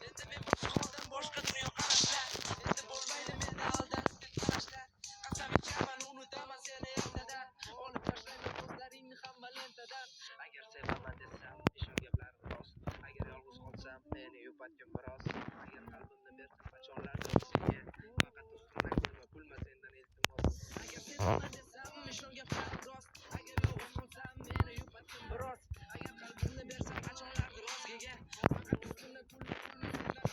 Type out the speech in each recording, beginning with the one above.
Endi men boshqa odam, boshqa dunyoqarashlar. Endi bo'lmaydi menda aldanishgan qarashlar. Qasam ichaman, unutaman seni ertadan. Olib tashlayman ko'zlaringni hamma lentadan. Agar sevaman desam, ishon gaplarim rost. Agar yolg'iz qolsam, meni yupatgin biroz. Agar qalbimni bersam, qachonlardir o'ziga. Faqat ustimdan kulma sendan iltimos. Agar sevaman desam, ishon gaplarim rost. Agar yolg'iz qolsam, meni yupatgin biroz. Agar qalbimni bersam, qachonlardir o'zgaga. Faqat ustimdan kulma sendan iltimos.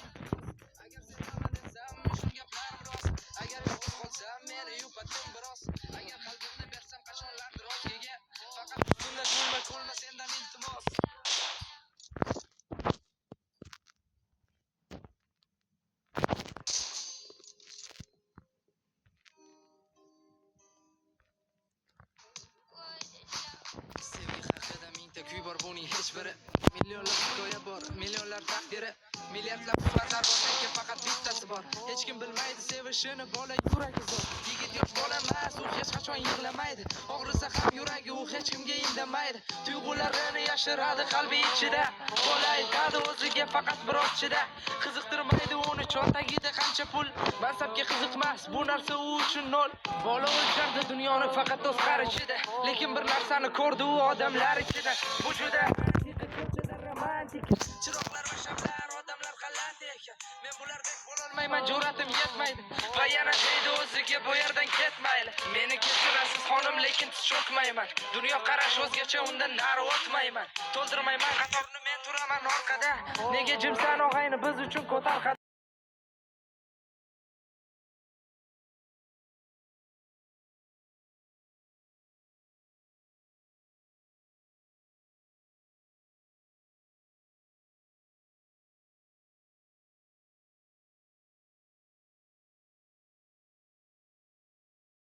Agar sevaman desam, ishon gaplarim rost. Agar yolg'iz qolsam, meni yupatgin biroz. Agar qalbimni bersam, qachonlardir o'zgaga. Faqat ustimdan kulma sendan iltimos. Sevgi haqida mingta kuy bor, buning hech biri. Millionlab hikoya bor, millionlar taqdiri. Milliardlab suratlar bor, lekin faqat bittasi bor. Hech kim bilmaydi sevishini, bola yuragi zo'r. Yigit yosh bola emas, u hech qachon yig'lamaydi. Og'risa ham yuragi, u hech kimga indamaydi. Tuyg'ularini yashiradi qalbi ichida. Bola aytadi o'ziga faqat biroz chida. Qiziqtirmaydi uni cho'ntagida qancha pul. Mansabga qiziqmas, bu narsa u uchun nol. Bola o'lchardi dunyoni faqat o'z qarashida. Lekin bir narsani ko'rdi u odamlar ichida. Bu juda romantik. Chiroqlar va shamlar, odamlar g'alati ekan. Men bulardek bo'lolmayman, jur'atim yetmaydi. Va yana deydi o'ziga bu yerdan ketmayli. Meni kechirasiz xonim, lekin tiz cho'kmayman. Dunyo qarash o'zgacha, undan nari o'tmayman. To'ldirmayman qatorni, men turaman orqada. Nega jimsan og'ayni, biz uchun ko'tar